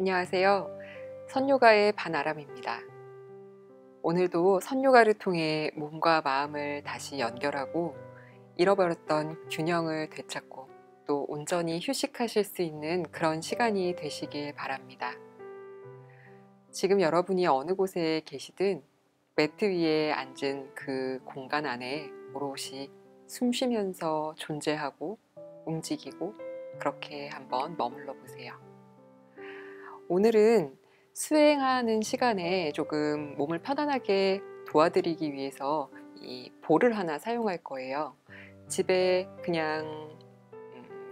안녕하세요. 선요가의 반아람입니다. 오늘도 선요가를 통해 몸과 마음을 다시 연결하고 잃어버렸던 균형을 되찾고 또 온전히 휴식하실 수 있는 그런 시간이 되시길 바랍니다. 지금 여러분이 어느 곳에 계시든 매트 위에 앉은 그 공간 안에 오롯이 숨 쉬면서 존재하고 움직이고 그렇게 한번 머물러 보세요. 오늘은 수행하는 시간에 조금 몸을 편안하게 도와드리기 위해서 이 볼을 하나 사용할 거예요. 집에 그냥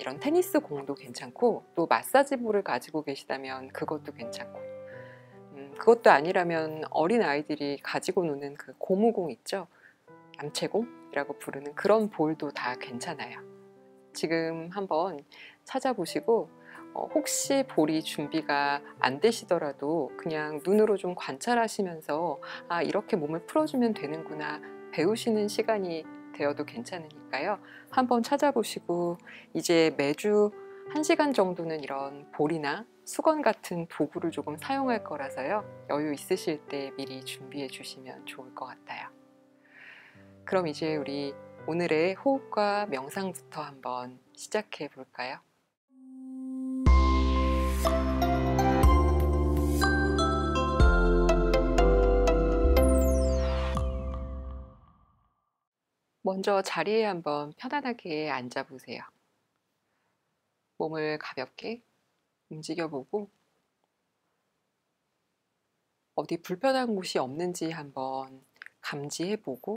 이런 테니스 공도 괜찮고 또 마사지 볼을 가지고 계시다면 그것도 괜찮고 그것도 아니라면 어린 아이들이 가지고 노는 그 고무공 있죠? 암체공이라고 부르는 그런 볼도 다 괜찮아요. 지금 한번 찾아보시고 혹시 볼이 준비가 안 되시더라도 그냥 눈으로 좀 관찰하시면서 아, 이렇게 몸을 풀어주면 되는구나 배우시는 시간이 되어도 괜찮으니까요. 한번 찾아보시고 이제 매주 1시간 정도는 이런 볼이나 수건 같은 도구를 조금 사용할 거라서요. 여유 있으실 때 미리 준비해 주시면 좋을 것 같아요. 그럼 이제 우리 오늘의 호흡과 명상부터 한번 시작해 볼까요? 먼저 자리에 한번 편안하게 앉아 보세요. 몸을 가볍게 움직여 보고 어디 불편한 곳이 없는지 한번 감지해 보고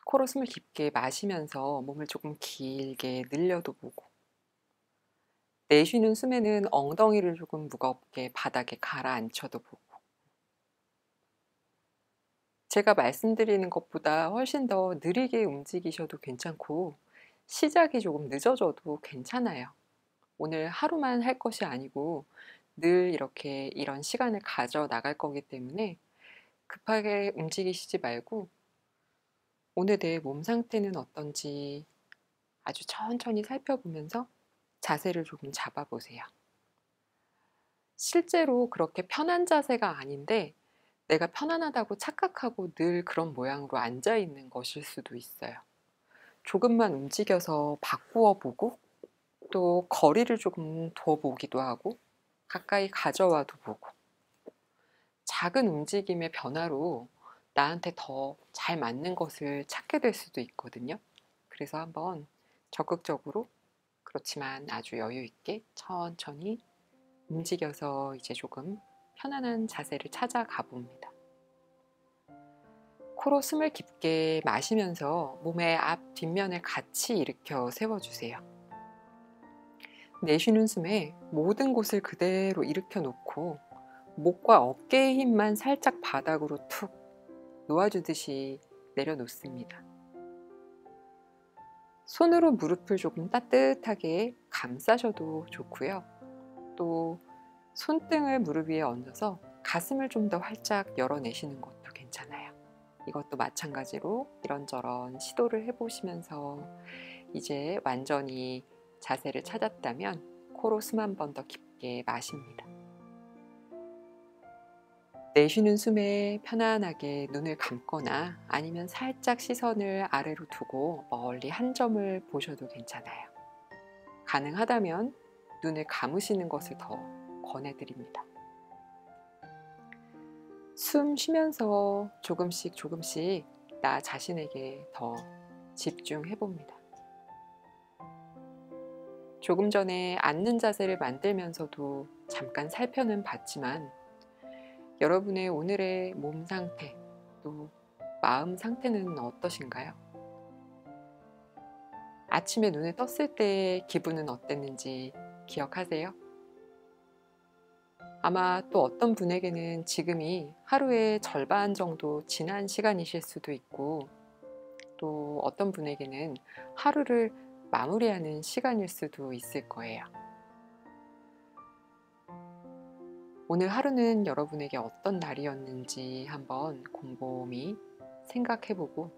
코로 숨을 깊게 마시면서 몸을 조금 길게 늘려도 보고 내쉬는 숨에는 엉덩이를 조금 무겁게 바닥에 가라앉혀도 보고 제가 말씀드리는 것보다 훨씬 더 느리게 움직이셔도 괜찮고 시작이 조금 늦어져도 괜찮아요. 오늘 하루만 할 것이 아니고 늘 이렇게 이런 시간을 가져 나갈 거기 때문에 급하게 움직이시지 말고 오늘 내 몸 상태는 어떤지 아주 천천히 살펴보면서 자세를 조금 잡아보세요. 실제로 그렇게 편한 자세가 아닌데 내가 편안하다고 착각하고 늘 그런 모양으로 앉아 있는 것일 수도 있어요. 조금만 움직여서 바꾸어 보고 또 거리를 조금 둬 보기도 하고 가까이 가져와도 보고 작은 움직임의 변화로 나한테 더 잘 맞는 것을 찾게 될 수도 있거든요. 그래서 한번 적극적으로 그렇지만 아주 여유 있게 천천히 움직여서 이제 조금 편안한 자세를 찾아가 봅니다. 코로 숨을 깊게 마시면서 몸의 앞 뒷면을 같이 일으켜 세워주세요. 내쉬는 숨에 모든 곳을 그대로 일으켜 놓고 목과 어깨의 힘만 살짝 바닥으로 툭 놓아주듯이 내려놓습니다. 손으로 무릎을 조금 따뜻하게 감싸셔도 좋고요. 또 손등을 무릎 위에 얹어서 가슴을 좀 더 활짝 열어내시는 것도 괜찮아요. 이것도 마찬가지로 이런저런 시도를 해보시면서 이제 완전히 자세를 찾았다면 코로 숨 한 번 더 깊게 마십니다. 내쉬는 숨에 편안하게 눈을 감거나 아니면 살짝 시선을 아래로 두고 멀리 한 점을 보셔도 괜찮아요. 가능하다면 눈을 감으시는 것을 더 권해드립니다. 숨 쉬면서 조금씩 조금씩 나 자신에게 더 집중해 봅니다. 조금 전에 앉는 자세를 만들면서도 잠깐 살펴는 봤지만 여러분의 오늘의 몸 상태 또 마음 상태는 어떠신가요? 아침에 눈을 떴을 때의 기분은 어땠는지 기억하세요? 아마 또 어떤 분에게는 지금이 하루의 절반 정도 지난 시간이실 수도 있고 또 어떤 분에게는 하루를 마무리하는 시간일 수도 있을 거예요. 오늘 하루는 여러분에게 어떤 날이었는지 한번 곰곰이 생각해보고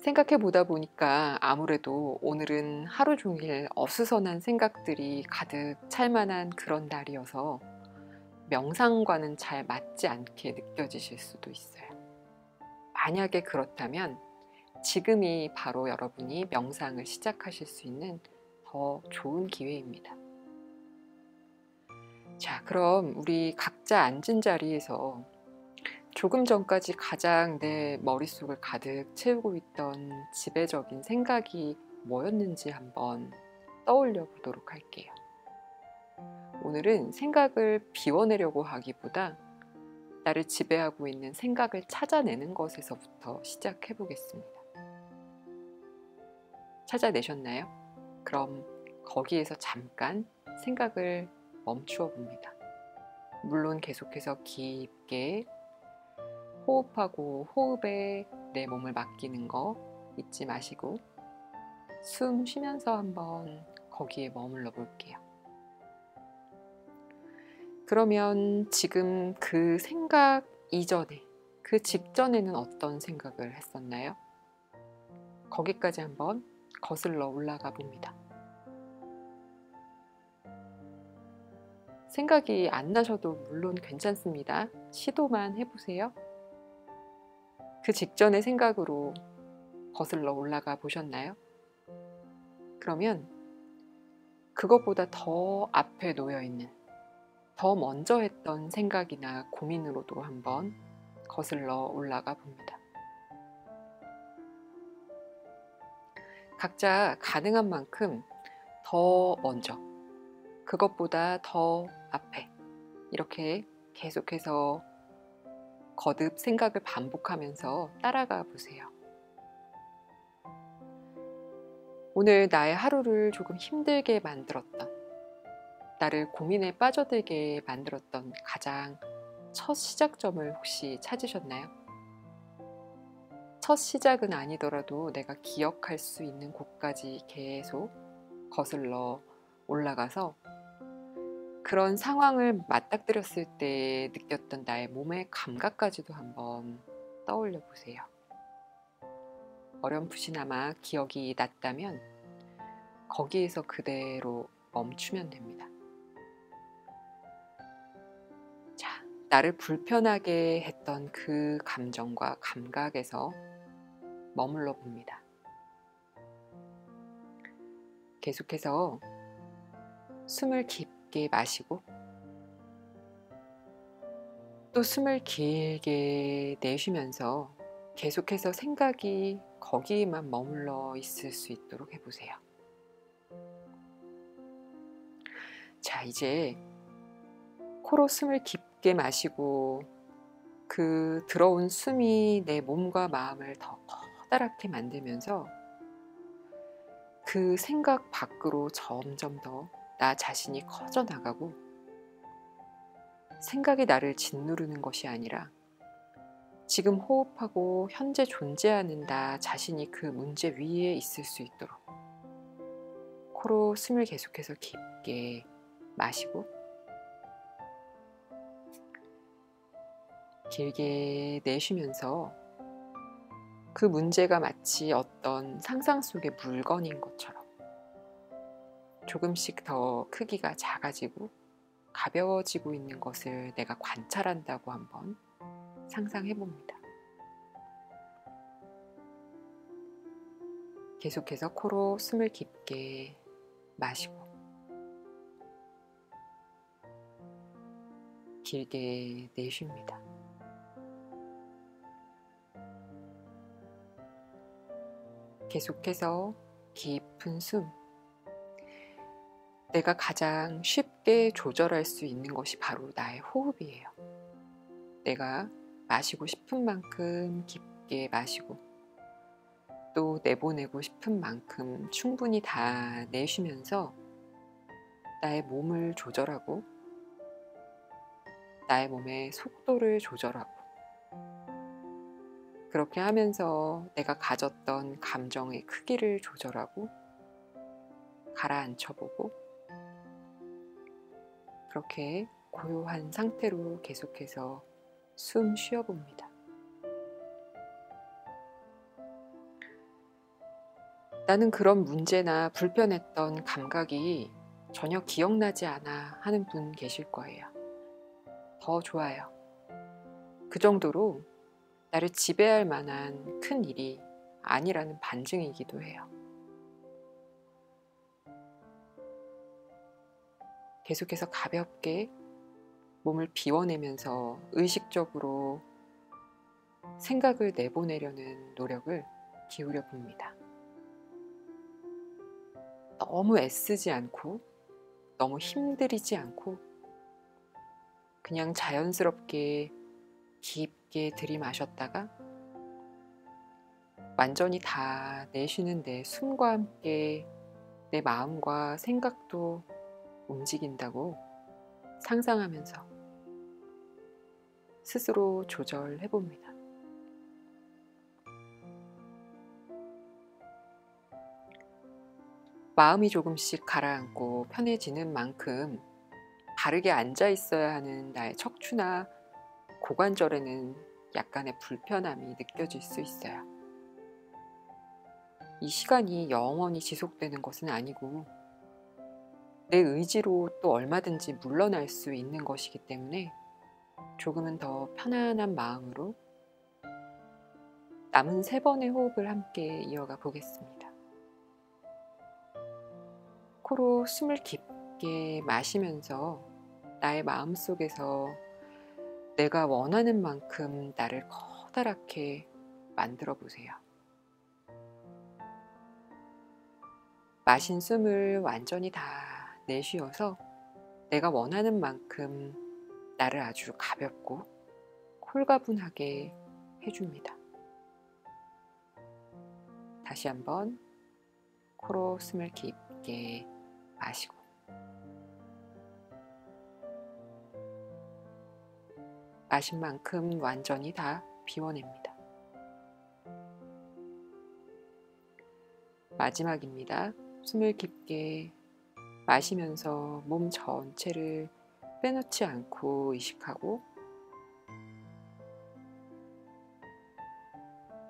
생각해 보다 보니까 아무래도 오늘은 하루 종일 어수선한 생각들이 가득 찰 만한 그런 날이어서 명상과는 잘 맞지 않게 느껴지실 수도 있어요. 만약에 그렇다면 지금이 바로 여러분이 명상을 시작하실 수 있는 더 좋은 기회입니다. 자, 그럼 우리 각자 앉은 자리에서 조금 전까지 가장 내 머릿속을 가득 채우고 있던 지배적인 생각이 뭐였는지 한번 떠올려 보도록 할게요. 오늘은 생각을 비워내려고 하기보다 나를 지배하고 있는 생각을 찾아내는 것에서부터 시작해 보겠습니다. 찾아내셨나요? 그럼 거기에서 잠깐 생각을 멈추어 봅니다. 물론 계속해서 깊게 호흡하고 호흡에 내 몸을 맡기는 거 잊지 마시고 숨 쉬면서 한번 거기에 머물러 볼게요. 그러면 지금 그 생각 이전에, 그 직전에는 어떤 생각을 했었나요? 거기까지 한번 거슬러 올라가 봅니다. 생각이 안 나셔도 물론 괜찮습니다. 시도만 해보세요. 그 직전의 생각으로 거슬러 올라가 보셨나요? 그러면 그것보다 더 앞에 놓여 있는, 더 먼저 했던 생각이나 고민으로도 한번 거슬러 올라가 봅니다. 각자 가능한 만큼 더 먼저, 그것보다 더 앞에 이렇게 계속해서 거듭 생각을 반복하면서 따라가 보세요. 오늘 나의 하루를 조금 힘들게 만들었던, 나를 고민에 빠져들게 만들었던 가장 첫 시작점을 혹시 찾으셨나요? 첫 시작은 아니더라도 내가 기억할 수 있는 곳까지 계속 거슬러 올라가서 그런 상황을 맞닥뜨렸을 때 느꼈던 나의 몸의 감각까지도 한번 떠올려 보세요. 어렴풋이나마 기억이 났다면 거기에서 그대로 멈추면 됩니다. 자, 나를 불편하게 했던 그 감정과 감각에서 머물러 봅니다. 계속해서 숨을 깊게 마시고 또 숨을 길게 내쉬면서 계속해서 생각이 거기에만 머물러 있을 수 있도록 해보세요. 자, 이제 코로 숨을 깊게 마시고 그 들어온 숨이 내 몸과 마음을 더 커다랗게 만들면서 그 생각 밖으로 점점 더 나 자신이 커져 나가고 생각이 나를 짓누르는 것이 아니라 지금 호흡하고 현재 존재하는 나 자신이 그 문제 위에 있을 수 있도록 코로 숨을 계속해서 깊게 마시고 길게 내쉬면서 그 문제가 마치 어떤 상상 속의 물건인 것처럼 조금씩 더 크기가 작아지고 가벼워지고 있는 것을 내가 관찰한다고 한번 상상해 봅니다. 계속해서 코로 숨을 깊게 마시고 길게 내쉽니다. 계속해서 깊은 숨. 내가 가장 쉽게 조절할 수 있는 것이 바로 나의 호흡이에요. 내가 마시고 싶은 만큼 깊게 마시고 또 내보내고 싶은 만큼 충분히 다 내쉬면서 나의 몸을 조절하고 나의 몸의 속도를 조절하고 그렇게 하면서 내가 가졌던 감정의 크기를 조절하고 가라앉혀보고 그렇게 고요한 상태로 계속해서 숨 쉬어봅니다. 나는 그런 문제나 불편했던 감각이 전혀 기억나지 않아 하는 분 계실 거예요. 더 좋아요. 그 정도로 나를 지배할 만한 큰 일이 아니라는 반증이기도 해요. 계속해서 가볍게 몸을 비워내면서 의식적으로 생각을 내보내려는 노력을 기울여 봅니다. 너무 애쓰지 않고 너무 힘들이지 않고 그냥 자연스럽게 깊게 들이마셨다가 완전히 다 내쉬는데 숨과 함께 내 마음과 생각도 움직인다고 상상하면서 스스로 조절해 봅니다. 마음이 조금씩 가라앉고 편해지는 만큼 바르게 앉아 있어야 하는 나의 척추나 고관절에는 약간의 불편함이 느껴질 수 있어요. 이 시간이 영원히 지속되는 것은 아니고 내 의지로 또 얼마든지 물러날 수 있는 것이기 때문에 조금은 더 편안한 마음으로 남은 3번의 호흡을 함께 이어가 보겠습니다. 코로 숨을 깊게 마시면서 나의 마음속에서 내가 원하는 만큼 나를 커다랗게 만들어 보세요. 마신 숨을 완전히 다 내쉬어서 내가 원하는 만큼 나를 아주 가볍고 홀가분하게 해줍니다. 다시 한번 코로 숨을 깊게 마시고 마신 만큼 완전히 다 비워냅니다. 마지막입니다. 숨을 깊게 마시면서 몸 전체를 빼놓지 않고 의식하고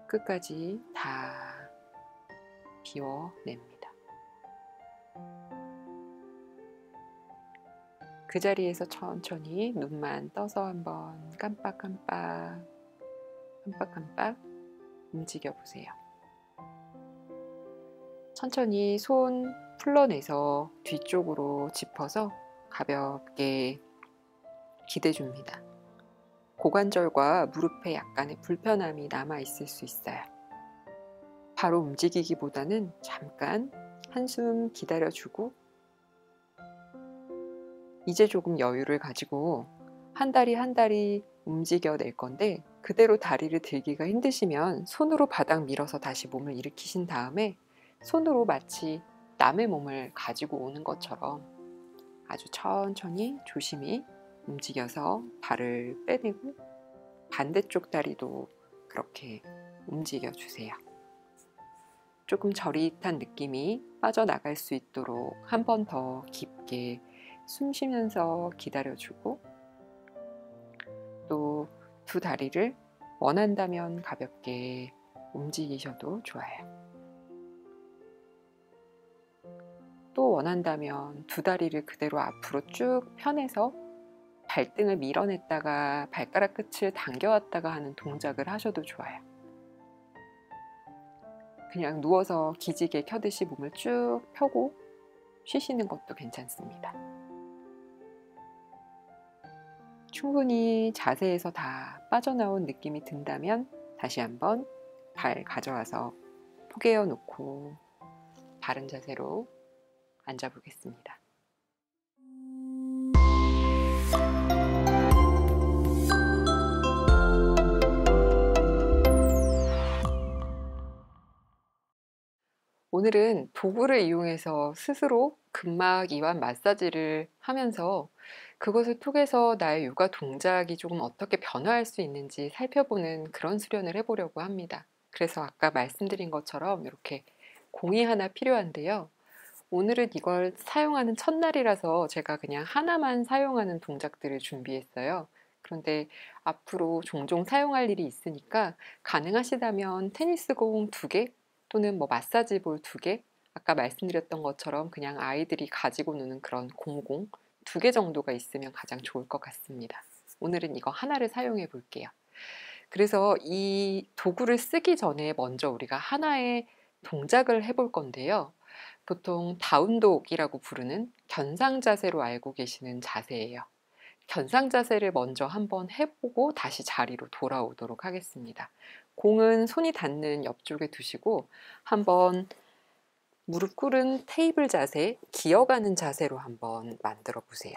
끝까지 다 비워냅니다. 그 자리에서 천천히 눈만 떠서 한번 깜빡깜빡 움직여 보세요. 천천히 손 풀러내서 뒤쪽으로 짚어서 가볍게 기대줍니다. 고관절과 무릎에 약간의 불편함이 남아 있을 수 있어요. 바로 움직이기보다는 잠깐 한숨 기다려주고 이제 조금 여유를 가지고 한 다리 한 다리 움직여낼 건데 그대로 다리를 들기가 힘드시면 손으로 바닥 밀어서 다시 몸을 일으키신 다음에 손으로 마치 남의 몸을 가지고 오는 것처럼 아주 천천히 조심히 움직여서 발을 빼내고 반대쪽 다리도 그렇게 움직여 주세요. 조금 저릿한 느낌이 빠져나갈 수 있도록 한 번 더 깊게 숨 쉬면서 기다려주고 또 두 다리를 원한다면 가볍게 움직이셔도 좋아요. 또 원한다면 두 다리를 그대로 앞으로 쭉 펴내서 발등을 밀어냈다가 발가락 끝을 당겨왔다가 하는 동작을 하셔도 좋아요. 그냥 누워서 기지개 켜듯이 몸을 쭉 펴고 쉬시는 것도 괜찮습니다. 충분히 자세에서 다 빠져나온 느낌이 든다면 다시 한번 발 가져와서 포개어 놓고 바른 자세로 앉아보겠습니다. 오늘은 도구를 이용해서 스스로 근막 이완 마사지를 하면서 그것을 통해서 나의 요가 동작이 조금 어떻게 변화할 수 있는지 살펴보는 그런 수련을 해보려고 합니다. 그래서 아까 말씀드린 것처럼 이렇게 공이 하나 필요한데요. 오늘은 이걸 사용하는 첫날이라서 제가 그냥 하나만 사용하는 동작들을 준비했어요. 그런데 앞으로 종종 사용할 일이 있으니까 가능하시다면 테니스 공 2개 또는 뭐 마사지 볼 2개, 아까 말씀드렸던 것처럼 그냥 아이들이 가지고 노는 그런 공공 2개 정도가 있으면 가장 좋을 것 같습니다. 오늘은 이거 하나를 사용해 볼게요. 그래서 이 도구를 쓰기 전에 먼저 우리가 하나의 동작을 해볼 건데요. 보통 다운독이라고 부르는 견상 자세로 알고 계시는 자세예요. 견상 자세를 먼저 한번 해보고 다시 자리로 돌아오도록 하겠습니다. 공은 손이 닿는 옆쪽에 두시고 한번 무릎 꿇은 테이블 자세, 기어가는 자세로 한번 만들어 보세요.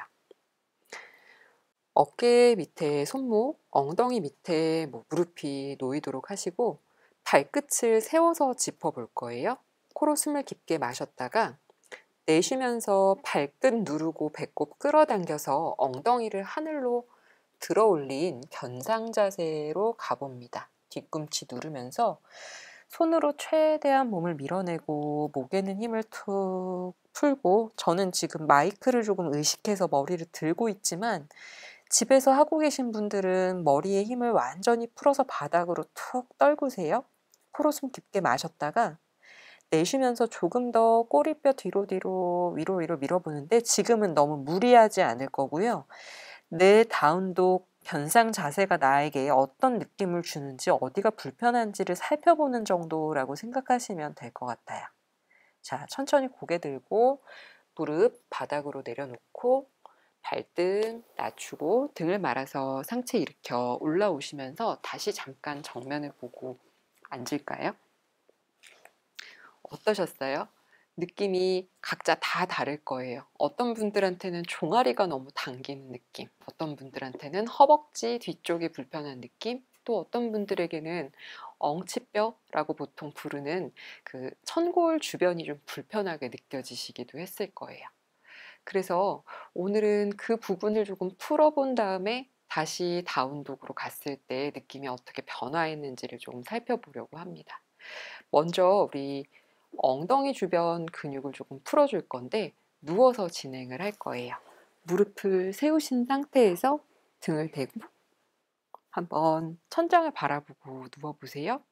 어깨 밑에 손목, 엉덩이 밑에 무릎이 놓이도록 하시고 발끝을 세워서 짚어 볼 거예요. 코로 숨을 깊게 마셨다가 내쉬면서 발끝 누르고 배꼽 끌어당겨서 엉덩이를 하늘로 들어 올린 견상 자세로 가봅니다. 뒤꿈치 누르면서 손으로 최대한 몸을 밀어내고 목에는 힘을 툭 풀고, 저는 지금 마이크를 조금 의식해서 머리를 들고 있지만 집에서 하고 계신 분들은 머리에 힘을 완전히 풀어서 바닥으로 툭 떨구세요. 코로 숨 깊게 마셨다가 내쉬면서 조금 더 꼬리뼈 뒤로 위로 밀어보는데 지금은 너무 무리하지 않을 거고요. 내 다운독 견상 자세가 나에게 어떤 느낌을 주는지, 어디가 불편한지를 살펴보는 정도라고 생각하시면 될 것 같아요. 자, 천천히 고개 들고 무릎 바닥으로 내려놓고 발등 낮추고 등을 말아서 상체 일으켜 올라오시면서 다시 잠깐 정면을 보고 앉을까요? 어떠셨어요? 느낌이 각자 다 다를 거예요. 어떤 분들한테는 종아리가 너무 당기는 느낌, 어떤 분들한테는 허벅지 뒤쪽이 불편한 느낌, 또 어떤 분들에게는 엉치뼈라고 보통 부르는 그 천골 주변이 좀 불편하게 느껴지시기도 했을 거예요. 그래서 오늘은 그 부분을 조금 풀어본 다음에 다시 다운독으로 갔을 때 느낌이 어떻게 변화했는지를 좀 살펴보려고 합니다. 먼저 우리 엉덩이 주변 근육을 조금 풀어줄 건데 누워서 진행을 할 거예요. 무릎을 세우신 상태에서 등을 대고 한번 천장을 바라보고 누워보세요.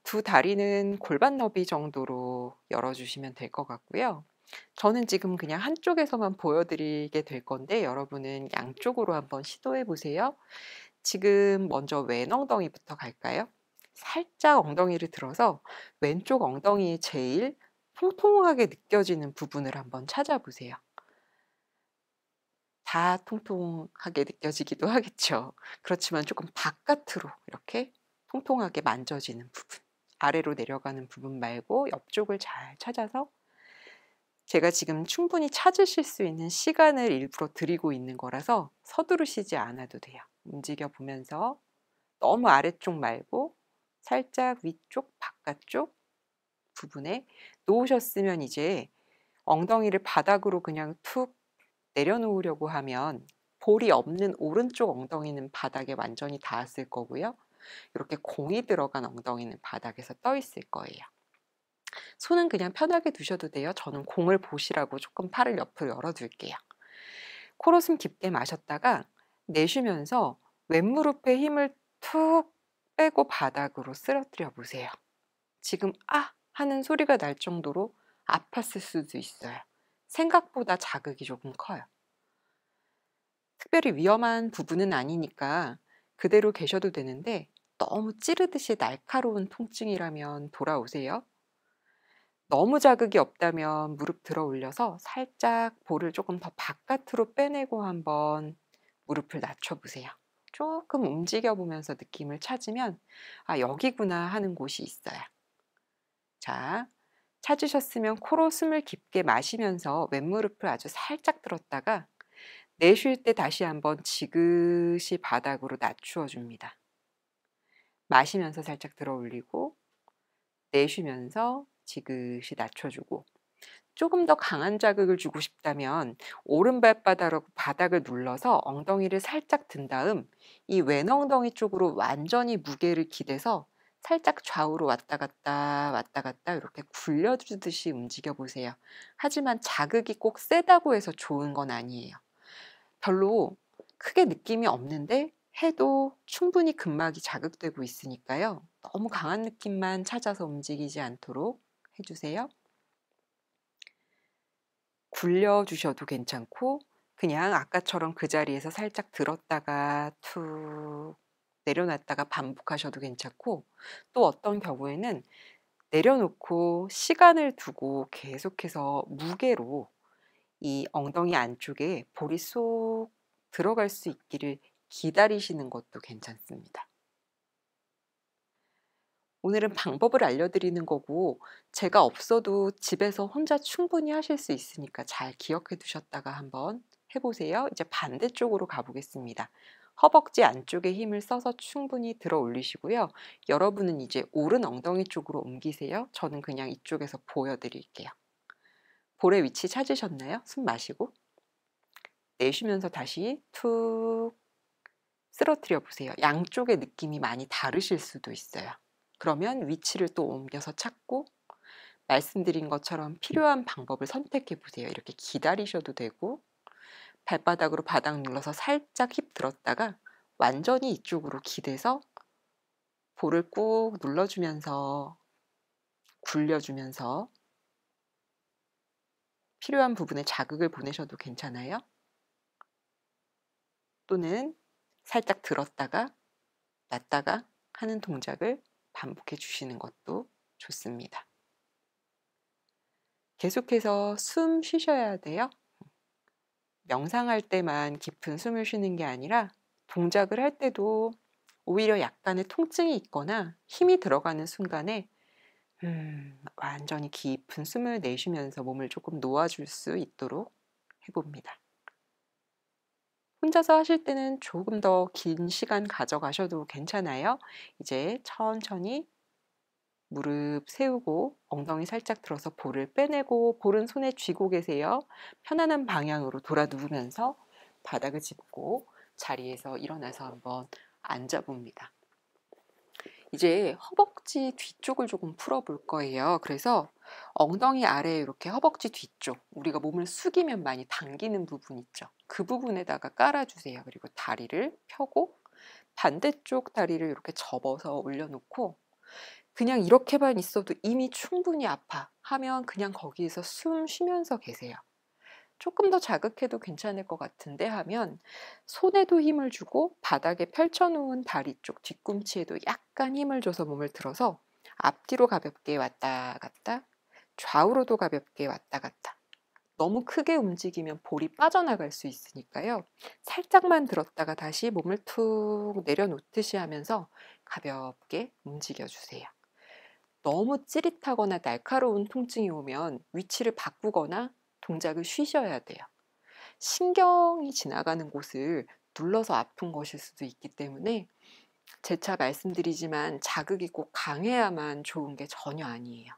두 다리는 골반 너비 정도로 열어주시면 될 것 같고요. 저는 지금 그냥 한쪽에서만 보여드리게 될 건데 여러분은 양쪽으로 한번 시도해 보세요. 지금 먼저 왼 엉덩이부터 갈까요? 살짝 엉덩이를 들어서 왼쪽 엉덩이에 제일 통통하게 느껴지는 부분을 한번 찾아보세요. 다 통통하게 느껴지기도 하겠죠. 그렇지만 조금 바깥으로 이렇게 통통하게 만져지는 부분, 아래로 내려가는 부분 말고 옆쪽을 잘 찾아서, 제가 지금 충분히 찾으실 수 있는 시간을 일부러 드리고 있는 거라서 서두르시지 않아도 돼요. 움직여 보면서 너무 아래쪽 말고 살짝 위쪽, 바깥쪽 부분에 놓으셨으면 이제 엉덩이를 바닥으로 그냥 툭 내려놓으려고 하면 볼이 없는 오른쪽 엉덩이는 바닥에 완전히 닿았을 거고요. 이렇게 공이 들어간 엉덩이는 바닥에서 떠 있을 거예요. 손은 그냥 편하게 두셔도 돼요. 저는 공을 보시라고 조금 팔을 옆으로 열어둘게요. 코로 숨 깊게 마셨다가 내쉬면서 왼무릎에 힘을 툭 빼고 바닥으로 쓰러뜨려 보세요. 지금 아! 하는 소리가 날 정도로 아팠을 수도 있어요. 생각보다 자극이 조금 커요. 특별히 위험한 부분은 아니니까 그대로 계셔도 되는데 너무 찌르듯이 날카로운 통증이라면 돌아오세요. 너무 자극이 없다면 무릎 들어 올려서 살짝 볼을 조금 더 바깥으로 빼내고 한번 무릎을 낮춰보세요. 조금 움직여 보면서 느낌을 찾으면 아, 여기구나 하는 곳이 있어요. 자, 찾으셨으면 코로 숨을 깊게 마시면서 왼무릎을 아주 살짝 들었다가 내쉴 때 다시 한번 지그시 바닥으로 낮추어 줍니다. 마시면서 살짝 들어 올리고 내쉬면서 지그시 낮춰주고, 조금 더 강한 자극을 주고 싶다면 오른발바닥으로 바닥을 눌러서 엉덩이를 살짝 든 다음 이 왼엉덩이 쪽으로 완전히 무게를 기대서 살짝 좌우로 왔다 갔다 이렇게 굴려주듯이 움직여 보세요. 하지만 자극이 꼭 세다고 해서 좋은 건 아니에요. 별로 크게 느낌이 없는데 해도 충분히 근막이 자극되고 있으니까요. 너무 강한 느낌만 찾아서 움직이지 않도록 해주세요. 굴려주셔도 괜찮고 그냥 아까처럼 그 자리에서 살짝 들었다가 툭 내려놨다가 반복하셔도 괜찮고, 또 어떤 경우에는 내려놓고 시간을 두고 계속해서 무게로 이 엉덩이 안쪽에 볼이 쏙 들어갈 수 있기를 기다리시는 것도 괜찮습니다. 오늘은 방법을 알려드리는 거고 제가 없어도 집에서 혼자 충분히 하실 수 있으니까 잘 기억해 두셨다가 한번 해보세요. 이제 반대쪽으로 가보겠습니다. 허벅지 안쪽에 힘을 써서 충분히 들어 올리시고요. 여러분은 이제 오른 엉덩이 쪽으로 옮기세요. 저는 그냥 이쪽에서 보여드릴게요. 볼의 위치 찾으셨나요? 숨 마시고 내쉬면서 다시 툭 쓰러뜨려 보세요. 양쪽의 느낌이 많이 다르실 수도 있어요. 그러면 위치를 또 옮겨서 찾고 말씀드린 것처럼 필요한 방법을 선택해 보세요. 이렇게 기다리셔도 되고 발바닥으로 바닥 눌러서 살짝 힙 들었다가 완전히 이쪽으로 기대서 볼을 꾹 눌러주면서 굴려주면서 필요한 부분에 자극을 보내셔도 괜찮아요. 또는 살짝 들었다가 놨다가 하는 동작을 반복해 주시는 것도 좋습니다. 계속해서 숨 쉬셔야 돼요. 명상할 때만 깊은 숨을 쉬는 게 아니라 동작을 할 때도 오히려 약간의 통증이 있거나 힘이 들어가는 순간에 완전히 깊은 숨을 내쉬면서 몸을 조금 놓아줄 수 있도록 해봅니다. 혼자서 하실 때는 조금 더 긴 시간 가져가셔도 괜찮아요. 이제 천천히 무릎 세우고 엉덩이 살짝 들어서 볼을 빼내고 볼은 손에 쥐고 계세요. 편안한 방향으로 돌아 누우면서 바닥을 짚고 자리에서 일어나서 한번 앉아봅니다. 이제 허벅지 뒤쪽을 조금 풀어볼 거예요. 그래서 엉덩이 아래에 이렇게 허벅지 뒤쪽, 우리가 몸을 숙이면 많이 당기는 부분 있죠. 그 부분에다가 깔아주세요. 그리고 다리를 펴고 반대쪽 다리를 이렇게 접어서 올려놓고 그냥 이렇게만 있어도 이미 충분히 아파 하면 그냥 거기에서 숨 쉬면서 계세요. 조금 더 자극해도 괜찮을 것 같은데 하면 손에도 힘을 주고 바닥에 펼쳐놓은 다리 쪽 뒤꿈치에도 약간 힘을 줘서 몸을 들어서 앞뒤로 가볍게 왔다 갔다, 좌우로도 가볍게 왔다 갔다. 너무 크게 움직이면 볼이 빠져나갈 수 있으니까요. 살짝만 들었다가 다시 몸을 툭 내려놓듯이 하면서 가볍게 움직여주세요. 너무 찌릿하거나 날카로운 통증이 오면 위치를 바꾸거나 동작을 쉬셔야 돼요. 신경이 지나가는 곳을 눌러서 아픈 것일 수도 있기 때문에 재차 말씀드리지만 자극이 꼭 강해야만 좋은 게 전혀 아니에요.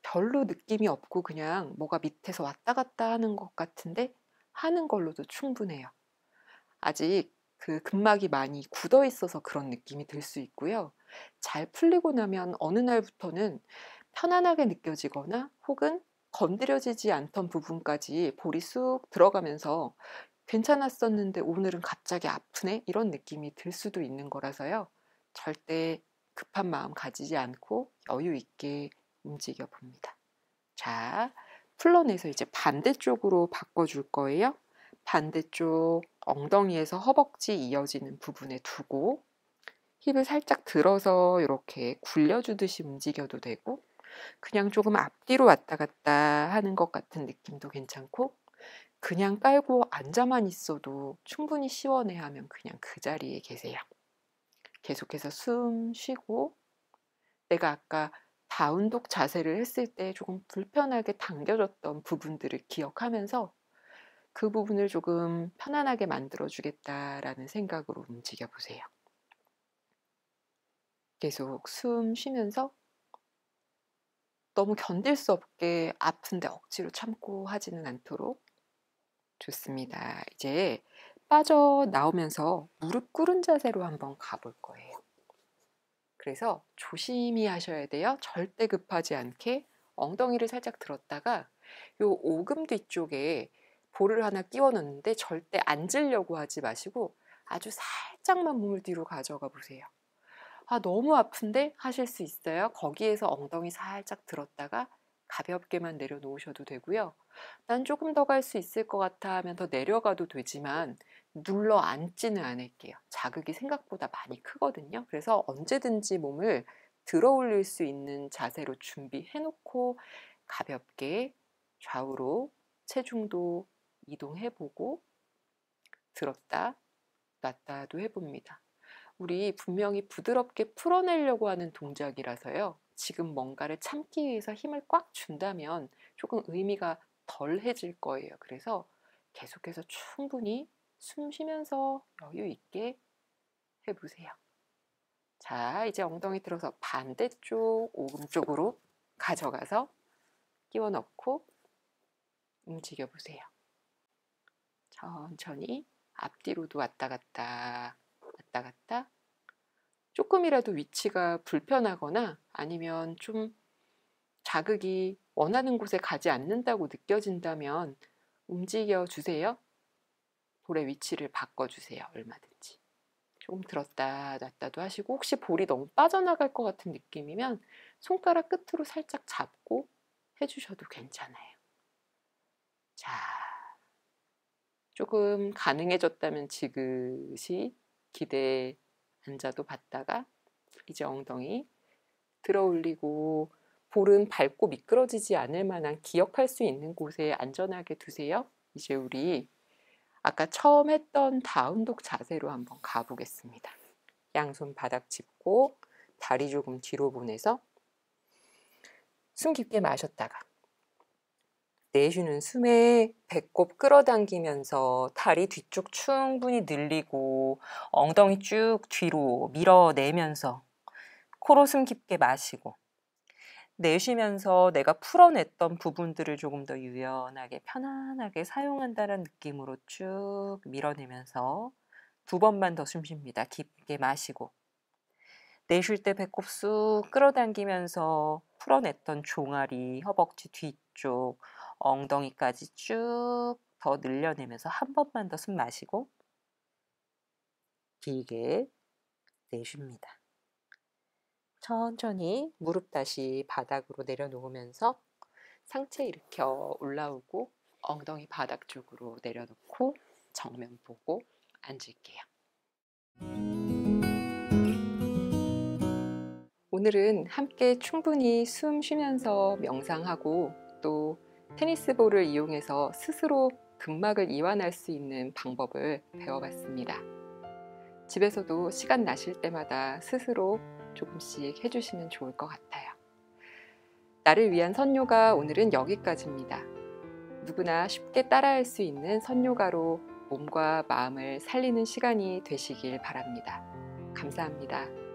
별로 느낌이 없고 그냥 뭐가 밑에서 왔다 갔다 하는 것 같은데 하는 걸로도 충분해요. 아직 그 근막이 많이 굳어 있어서 그런 느낌이 들 수 있고요. 잘 풀리고 나면 어느 날부터는 편안하게 느껴지거나 혹은 건드려지지 않던 부분까지 볼이 쑥 들어가면서 괜찮았었는데 오늘은 갑자기 아프네? 이런 느낌이 들 수도 있는 거라서요. 절대 급한 마음 가지지 않고 여유 있게 움직여 봅니다. 자, 풀러내서 이제 반대쪽으로 바꿔줄 거예요. 반대쪽 엉덩이에서 허벅지 이어지는 부분에 두고 힙을 살짝 들어서 이렇게 굴려주듯이 움직여도 되고 그냥 조금 앞뒤로 왔다 갔다 하는 것 같은 느낌도 괜찮고 그냥 깔고 앉아만 있어도 충분히 시원해 하면 그냥 그 자리에 계세요. 계속해서 숨 쉬고 내가 아까 다운독 자세를 했을 때 조금 불편하게 당겨졌던 부분들을 기억하면서 그 부분을 조금 편안하게 만들어주겠다라는 생각으로 움직여 보세요. 계속 숨 쉬면서 너무 견딜 수 없게 아픈데 억지로 참고 하지는 않도록. 좋습니다. 이제 빠져나오면서 무릎 꿇은 자세로 한번 가볼 거예요. 그래서 조심히 하셔야 돼요. 절대 급하지 않게 엉덩이를 살짝 들었다가 요 오금 뒤쪽에 볼을 하나 끼워 넣는데 절대 앉으려고 하지 마시고 아주 살짝만 몸을 뒤로 가져가 보세요. 아, 너무 아픈데 하실 수 있어요. 거기에서 엉덩이 살짝 들었다가 가볍게만 내려놓으셔도 되고요. 난 조금 더 갈 수 있을 것 같아 하면 더 내려가도 되지만 눌러 앉지는 않을게요. 자극이 생각보다 많이 크거든요. 그래서 언제든지 몸을 들어 올릴 수 있는 자세로 준비해 놓고 가볍게 좌우로 체중도 이동해 보고 들었다 놨다도 해봅니다. 우리 분명히 부드럽게 풀어내려고 하는 동작이라서요. 지금 뭔가를 참기 위해서 힘을 꽉 준다면 조금 의미가 덜해질 거예요. 그래서 계속해서 충분히 숨 쉬면서 여유 있게 해보세요. 자, 이제 엉덩이 들어서 반대쪽 오른쪽으로 가져가서 끼워 넣고 움직여 보세요. 천천히 앞뒤로도 왔다 갔다 왔다 갔다. 조금이라도 위치가 불편하거나 아니면 좀 자극이 원하는 곳에 가지 않는다고 느껴진다면 움직여 주세요. 볼의 위치를 바꿔주세요. 얼마든지. 조금 들었다 놨다도 하시고 혹시 볼이 너무 빠져나갈 것 같은 느낌이면 손가락 끝으로 살짝 잡고 해주셔도 괜찮아요. 자, 조금 가능해졌다면 지그시 기대에 앉아도 봤다가 이제 엉덩이 들어 올리고 볼은 밟고 미끄러지지 않을 만한 기억할 수 있는 곳에 안전하게 두세요. 이제 우리 아까 처음 했던 다운독 자세로 한번 가보겠습니다. 양손 바닥 짚고 다리 조금 뒤로 보내서 숨 깊게 마셨다가 내쉬는 숨에 배꼽 끌어당기면서 다리 뒤쪽 충분히 늘리고 엉덩이 쭉 뒤로 밀어내면서 코로 숨 깊게 마시고 내쉬면서 내가 풀어냈던 부분들을 조금 더 유연하게 편안하게 사용한다는 느낌으로 쭉 밀어내면서 2번만 더 숨 쉽니다. 깊게 마시고 내쉴 때 배꼽 쑥 끌어당기면서 풀어냈던 종아리, 허벅지 뒤쪽, 엉덩이까지 쭉 더 늘려내면서 1번만 더 숨 마시고 길게 내쉽니다. 천천히 무릎 다시 바닥으로 내려놓으면서 상체 일으켜 올라오고 엉덩이 바닥 쪽으로 내려놓고 정면 보고 앉을게요. 오늘은 함께 충분히 숨 쉬면서 명상하고 또 테니스 볼을 이용해서 스스로 근막을 이완할 수 있는 방법을 배워봤습니다. 집에서도 시간 나실 때마다 스스로 조금씩 해주시면 좋을 것 같아요. 나를 위한 선요가 오늘은 여기까지입니다. 누구나 쉽게 따라할 수 있는 선요가로 몸과 마음을 살리는 시간이 되시길 바랍니다. 감사합니다.